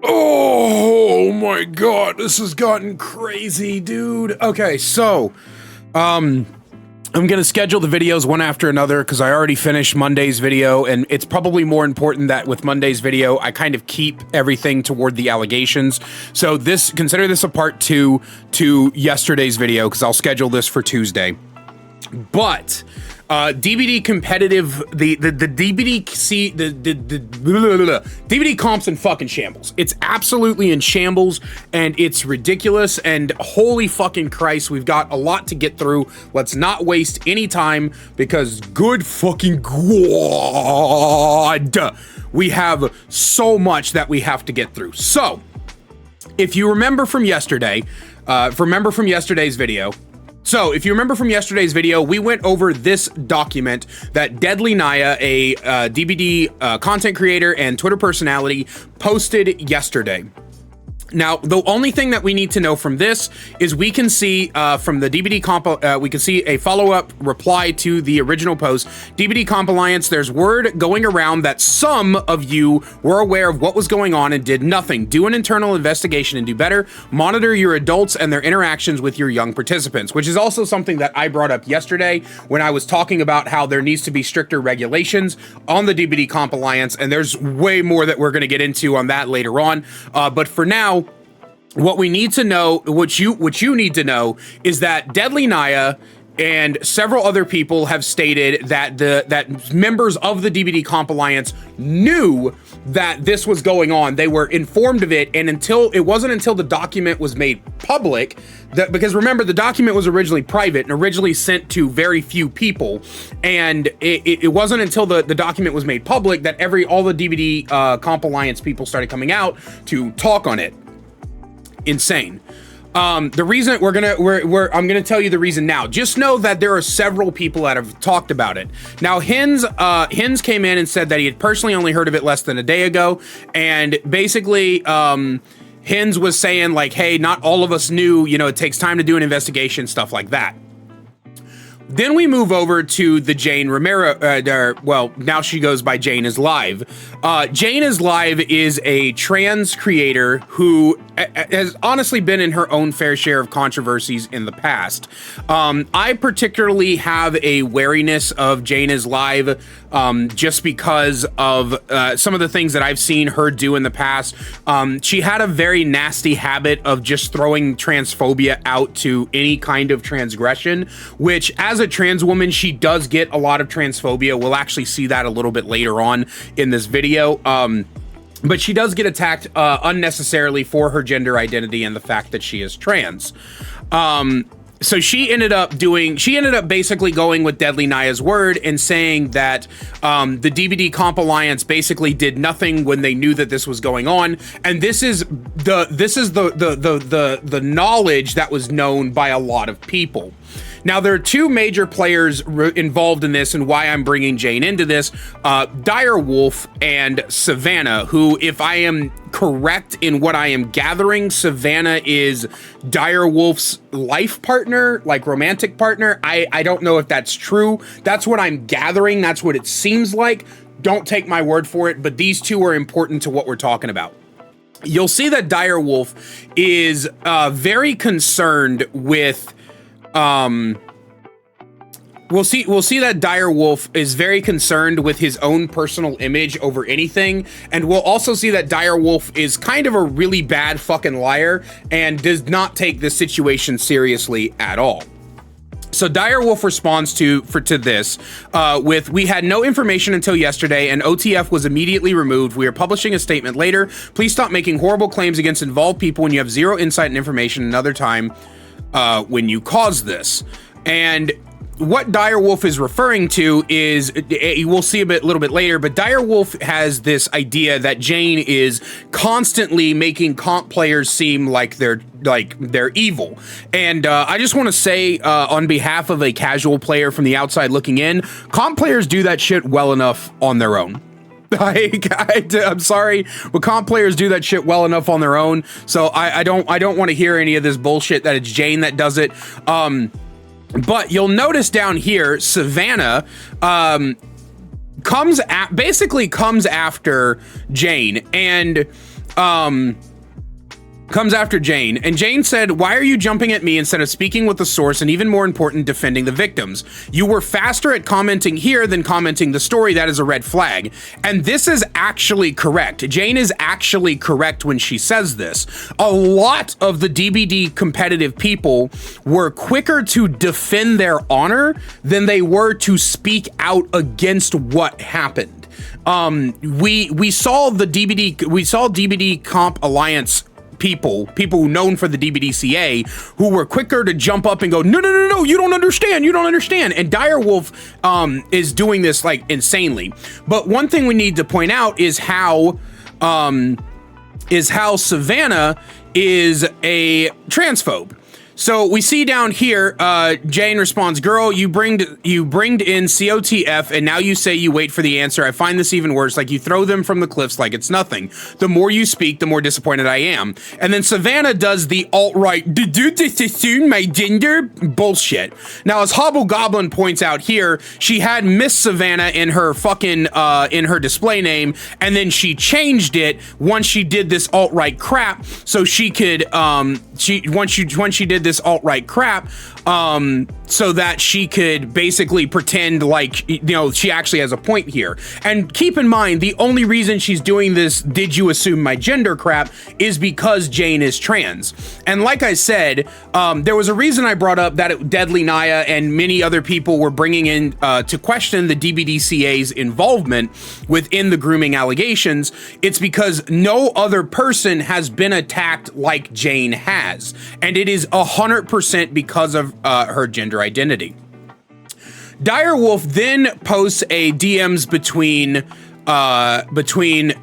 Oh my god, this has gotten crazy, dude. Okay, so, I'm gonna schedule the videos one after another because I already finished Monday's video, and it's probably more important that with Monday's video, I kind of keep everything toward the allegations. So consider this a part 2 to yesterday's video because I'll schedule this for Tuesday. But DBD competitive, the DBDC, the DBD comp's in fucking shambles. It's absolutely in shambles, and it's ridiculous, and holy fucking Christ, we've got a lot to get through. Let's not waste any time, because good fucking God, we have so much that we have to get through. So, if you remember from yesterday, if you remember from yesterday's video, we went over this document that Deadly Naya, a DBD content creator and Twitter personality, posted yesterday. Now, the only thing that we need to know from this is we can see from the DBD comp, we can see a follow-up reply to the original post. DBD Comp Alliance, there's word going around that some of you were aware of what was going on and did nothing. Do an internal investigation and do better. Monitor your adults and their interactions with your young participants, which is also something that I brought up yesterday when I was talking about how there needs to be stricter regulations on the DBD Comp Alliance, and there's way more that we're going to get into on that later on. But for now, what we need to know, what you need to know, is that Deadly Naya and several other people have stated that that members of the DBD Comp Alliance knew that this was going on. They were informed of it, and it wasn't until the document was made public, because remember, the document was originally private and originally sent to very few people, and it wasn't until the document was made public that all the DBD Comp Alliance people started coming out to talk on it. Insane. The reason I'm gonna tell you the reason now. Just know that there are several people that have talked about it. Now, Hens came in and said that he had personally only heard of it less than a day ago, and basically, Hens was saying like, hey, not all of us knew, it takes time to do an investigation, stuff like that. Then we move over to the Jane Romero, well, now she goes by Jane is Live. Jane is Live is a trans creator who has honestly been in her own fair share of controversies in the past. I particularly have a wariness of Jane is Live just because of some of the things that I've seen her do in the past. She had a very nasty habit of just throwing transphobia out to any kind of transgression, which as a trans woman, she does get a lot of transphobia. We'll actually see that a little bit later on in this video. But she does get attacked unnecessarily for her gender identity and the fact that she is trans. So she ended up basically going with Deadly Naya's word and saying that the DBD Comp Alliance basically did nothing when they knew that this was going on, and this is the knowledge that was known by a lot of people. Now, there are two major players involved in this, and why I'm bringing Jane into this, Direwolf and Savannah, who, if I am correct in what I am gathering, Savannah is Direwolf's life partner, like romantic partner. I don't know if that's true. That's what I'm gathering. That's what it seems like. Don't take my word for it, but these two are important to what we're talking about. You'll see that Direwolf is very concerned with we'll see that Direwolf is very concerned with his own personal image over anything, and we'll also see that Direwolf is kind of a really bad fucking liar and does not take this situation seriously at all. So Direwolf responds to this with, we had no information until yesterday and OTF was immediately removed. We are publishing a statement later. Please stop making horrible claims against involved people when you have zero insight and information another time when you cause this. And what Direwolf is referring to is, we'll see a little bit later, but Direwolf has this idea that Jane is constantly making comp players seem like they're evil. And I just want to say, on behalf of a casual player from the outside looking in, comp players do that shit well enough on their own. I'm sorry, but comp players do that shit well enough on their own. So I don't want to hear any of this bullshit that it's Jane that does it. But you'll notice down here, Savannah basically comes after Jane, and comes after Jane, and Jane said, "Why are you jumping at me instead of speaking with the source and even more important, defending the victims? You were faster at commenting here than commenting the story. That is a red flag." And this is actually correct. Jane is actually correct when she says this. A lot of the DBD competitive people were quicker to defend their honor than they were to speak out against what happened. We saw DBD Comp Alliance people known for the DBDCA who were quicker to jump up and go, no, you don't understand. And Direwolf is doing this like insanely. But one thing we need to point out is how Savannah is a transphobe. So we see down here, Jane responds, "Girl, you bringed in COTF, and now you say you wait for the answer. I find this even worse. Like, you throw them from the cliffs like it's nothing. The more you speak, the more disappointed I am." And then Savannah does the alt-right, "Did you just assume my gender?" bullshit. Now, as Hobblegoblin points out here, she had Miss Savannah in her fucking, in her display name, and then she changed it once she did this alt-right crap, so she could, once she did this alt-right crap, so that she could basically pretend like, you know, she actually has a point here. And keep in mind, the only reason she's doing this "did you assume my gender" crap is because Jane is trans. And like I said, there was a reason I brought up that Deadly Naya and many other people were bringing in to question the DBDCA's involvement within the grooming allegations. It's because no other person has been attacked like Jane has, and it is 100% because of her gender identity. Direwolf then posts a DMs between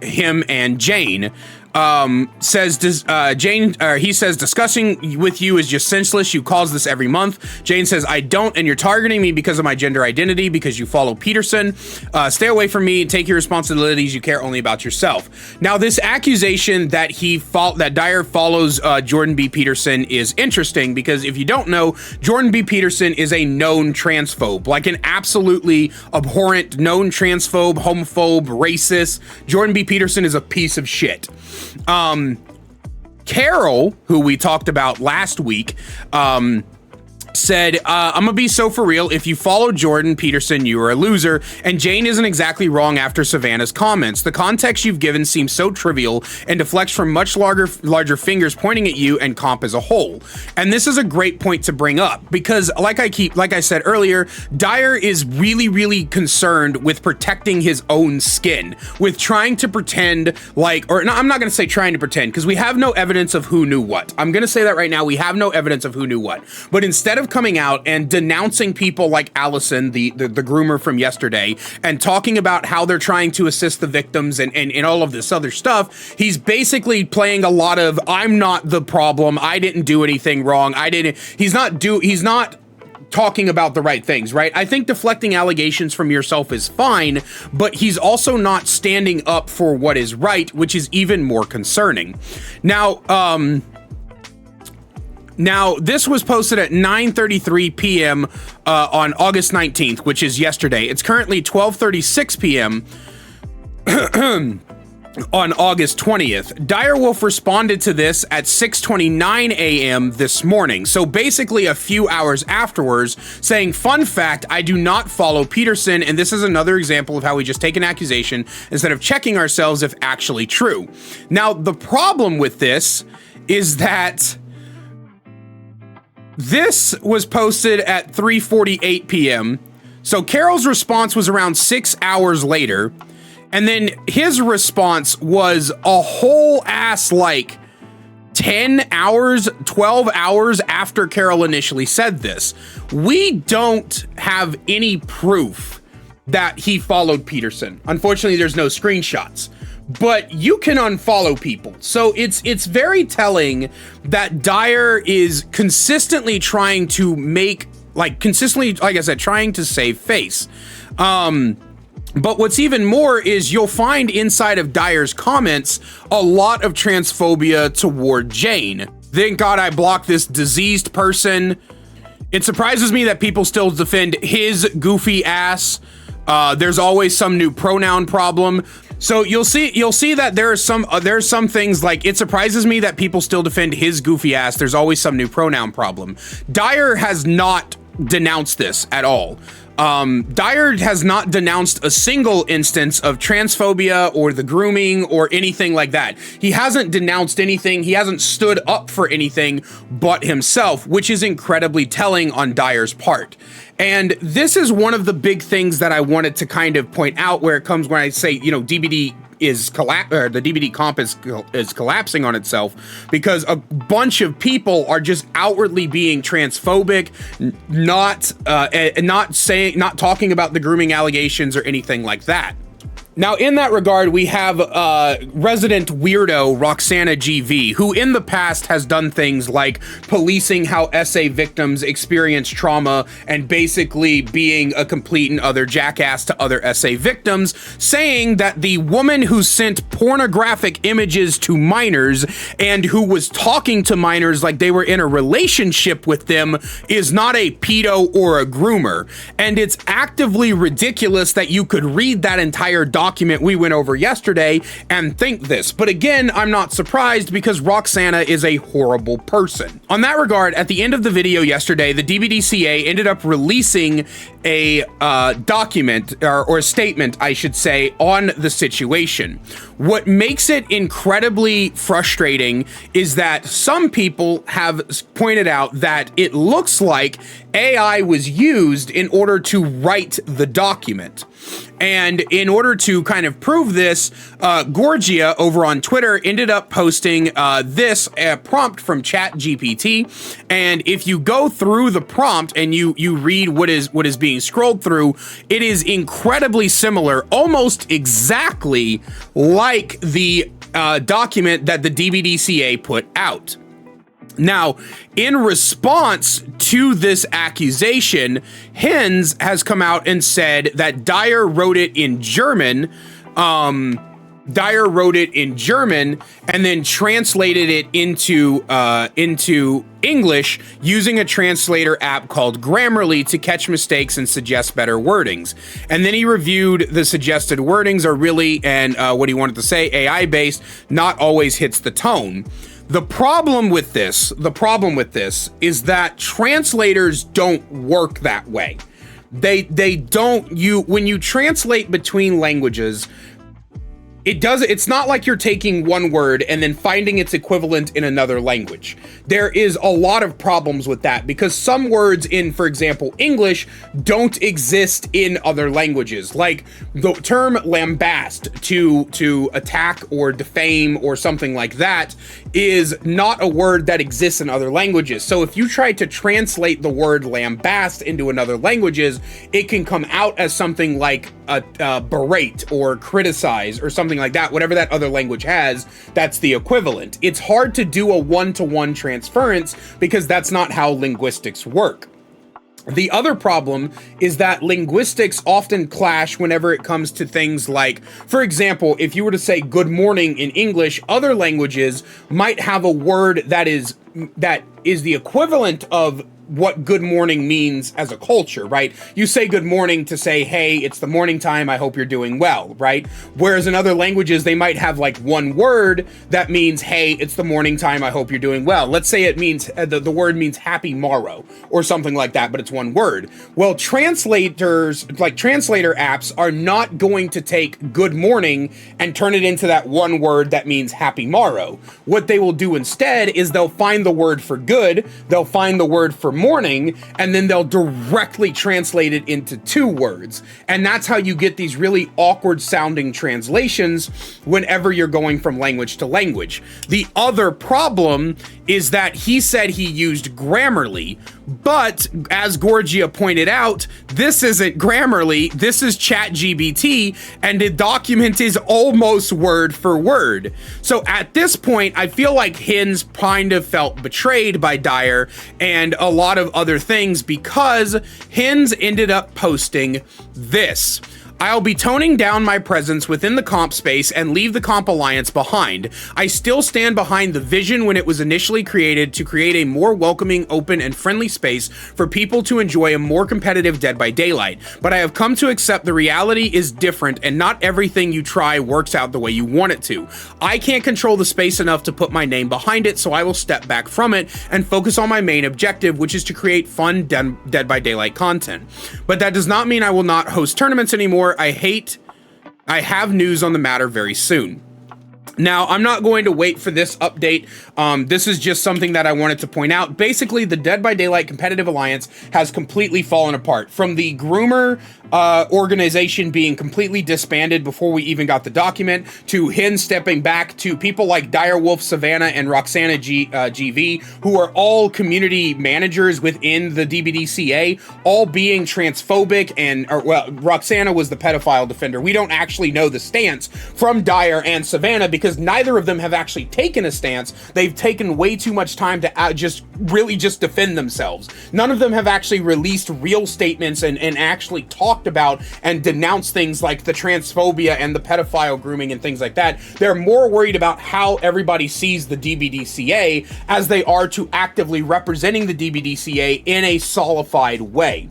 him and Jane. He says, "Discussing with you is just senseless. You cause this every month." Jane says, "I don't, and you're targeting me because of my gender identity, because you follow Peterson. Stay away from me and take your responsibilities. You care only about yourself." Now, this accusation that Dyer follows Jordan B. Peterson is interesting, because if you don't know, Jordan B. Peterson is a known transphobe, like an absolutely abhorrent known transphobe, homophobe, racist. Jordan B. Peterson is a piece of shit. Carol, who we talked about last week, said, "I'm gonna be so for real. If you follow Jordan Peterson, you are a loser." And Jane isn't exactly wrong after Savannah's comments. "The context you've given seems so trivial and deflects from much larger fingers pointing at you and comp as a whole." And this is a great point to bring up, because like I said earlier, Dyer is really, really concerned with protecting his own skin, with trying to pretend like, or no, I'm not gonna say trying to pretend, because we have no evidence of who knew what. I'm gonna say that right now. We have no evidence of who knew what. But instead of coming out and denouncing people like Allison, the groomer from yesterday, and talking about how they're trying to assist the victims and all of this other stuff, he's basically playing a lot of, "I'm not the problem. I didn't do anything wrong. He's not talking about the right things, right? I think deflecting allegations from yourself is fine, but he's also not standing up for what is right, which is even more concerning. Now, this was posted at 9:33 p.m. On August 19th, which is yesterday. It's currently 12:36 p.m. on August 20th. Direwolf responded to this at 6:29 a.m. this morning. So basically a few hours afterwards, saying, "Fun fact, I do not follow Peterson, and this is another example of how we just take an accusation instead of checking ourselves if actually true." Now, the problem with this is that this was posted at 3:48 p.m. So Carol's response was around 6 hours later. And then his response was a whole ass like 10 hours, 12 hours after Carol initially said this. We don't have any proof that he followed Peterson. Unfortunately, there's no screenshots. But you can unfollow people. So it's very telling that Dyer is consistently trying to make, like I said, trying to save face. But what's even more is you'll find inside of Dyer's comments a lot of transphobia toward Jane. Thank God I blocked this diseased person. It surprises me that people still defend his goofy ass. There's always some new pronoun problem. So you'll see that there's some things like, it surprises me that people still defend his goofy ass. There's always some new pronoun problem. Dyer has not denounced this at all. Dyer has not denounced a single instance of transphobia or the grooming or anything like that. He hasn't denounced anything. He hasn't stood up for anything but himself, which is incredibly telling on Dyer's part. And this is one of the big things that I wanted to kind of point out when I say, you know, DBD is the DBD comp is collapsing on itself, because a bunch of people are just outwardly being transphobic, not talking about the grooming allegations or anything like that. Now, in that regard, we have resident weirdo Roxana GV, who in the past has done things like policing how SA victims experience trauma and basically being a complete and utter jackass to other SA victims, saying that the woman who sent pornographic images to minors and who was talking to minors like they were in a relationship with them is not a pedo or a groomer. And it's actively ridiculous that you could read that entire document we went over yesterday and think this. But again, I'm not surprised, because Roxana is a horrible person. On that regard, at the end of the video yesterday, the DBDCA ended up releasing a document, or a statement, I should say, on the situation. What makes it incredibly frustrating is that some people have pointed out that it looks like AI was used in order to write the document. And in order to kind of prove this, Gorgia over on Twitter ended up posting this prompt from ChatGPT. And if you go through the prompt and you read what is being scrolled through, it is incredibly similar, almost exactly like the document that the DBDCA put out. Now, in response to this accusation, Hens has come out and said that Dyer wrote it in German. Dyer wrote it in German and then translated it into English using a translator app called Grammarly to catch mistakes and suggest better wordings. And then he reviewed the suggested wordings are really, and what he wanted to say, AI-based, not always hits the tone. The problem with this is that translators don't work that way. They don't, when you translate between languages, it's not like you're taking one word and then finding its equivalent in another language. There is a lot of problems with that, because some words in, for example, English don't exist in other languages. Like the term lambast, to attack or defame or something like that, is not a word that exists in other languages. So if you try to translate the word lambast into another languages, it can come out as something like berate or criticize or something like that. Whatever that other language has, that's the equivalent. It's hard to do a one-to-one transference because that's not how linguistics work. The other problem is that linguistics often clash whenever it comes to things like, for example, if you were to say good morning in English, other languages might have a word that is the equivalent of what good morning means as a culture, right? You say good morning to say, hey, it's the morning time, I hope you're doing well, right? Whereas in other languages, they might have like one word that means, hey, it's the morning time, I hope you're doing well. Let's say it means, the word means happy morrow or something like that, but it's one word. Well, translators, like translator apps, are not going to take good morning and turn it into that one word that means happy morrow. What they will do instead is they'll find the word for good, they'll find the word for morning, and then they'll directly translate it into two words. And that's how you get these really awkward sounding translations whenever you're going from language to language. The other problem is that he said he used Grammarly, but as Gorgia pointed out, this isn't Grammarly, this is ChatGPT, and the document is almost word for word. So at this point, I feel like Hens kind of felt betrayed by Dyer and a lot of other things, because Hens ended up posting this. I'll be toning down my presence within the comp space and leave the comp alliance behind. I still stand behind the vision when it was initially created to create a more welcoming, open, and friendly space for people to enjoy a more competitive Dead by Daylight, but I have come to accept the reality is different and not everything you try works out the way you want it to. I can't control the space enough to put my name behind it, so I will step back from it and focus on my main objective, which is to create fun Dead by Daylight content. But that does not mean I will not host tournaments anymore. I have news on the matter very soon. Now, I'm not going to wait for this update. This is just something that I wanted to point out. Basically, the Dead by Daylight Competitive Alliance has completely fallen apart. From the Groomer organization being completely disbanded before we even got the document, to Hens stepping back, to people like Direwolf, Savannah, and Roxana GV, who are all community managers within the DBDCA, all being transphobic, and, well, Roxana was the pedophile defender. We don't actually know the stance from Dire and Savannah because neither of them have actually taken a stance. They've taken way too much time to just defend themselves. None of them have actually released real statements and actually talked about and denounced things like the transphobia and the pedophile grooming and things like that. They're more worried about how everybody sees the DBDCA as they are to actively representing the DBDCA in a solidified way.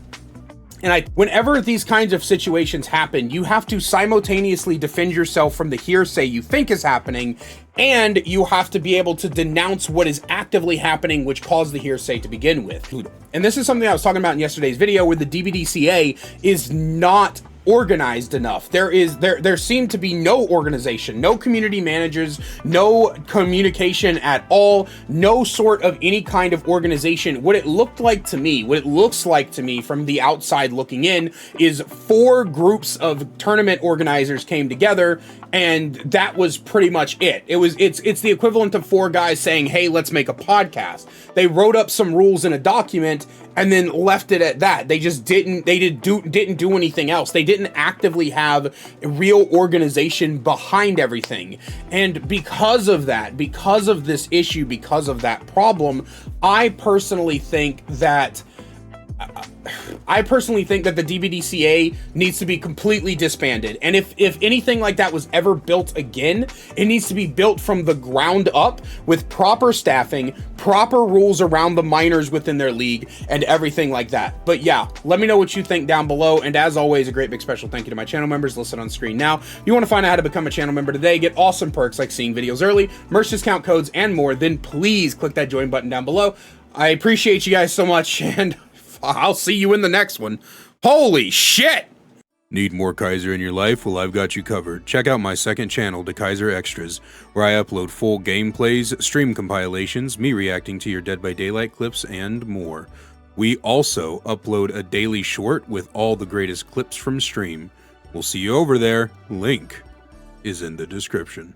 And whenever these kinds of situations happen, you have to simultaneously defend yourself from the hearsay you think is happening, and you have to be able to denounce what is actively happening, which caused the hearsay to begin with. And this is something I was talking about in yesterday's video, where the DBDCA is not organized enough. There seemed to be no organization, no community managers, no communication at all, no sort of any kind of organization. What it looks like to me from the outside looking in is 4 groups of tournament organizers came together, and that was pretty much it. It's the equivalent of 4 guys saying, hey, let's make a podcast. They wrote up some rules in a document and then left it at that. They just didn't do anything else. They didn't actively have a real organization behind everything. And because of that, because of this issue, because of that problem, I personally think that the DBDCA needs to be completely disbanded. And if anything like that was ever built again, it needs to be built from the ground up with proper staffing, proper rules around the minors within their league, and everything like that. But yeah, let me know what you think down below. And as always, a great big special thank you to my channel members listed on screen now. If you want to find out how to become a channel member today, get awesome perks like seeing videos early, merch discount codes, and more, then please click that join button down below. I appreciate you guys so much, and I'll see you in the next one. Holy shit! Need more Kaiser in your life? Well, I've got you covered. Check out my second channel, Kaiser Extras, where I upload full gameplays, stream compilations, me reacting to your Dead by Daylight clips, and more. We also upload a daily short with all the greatest clips from stream. We'll see you over there. Link is in the description.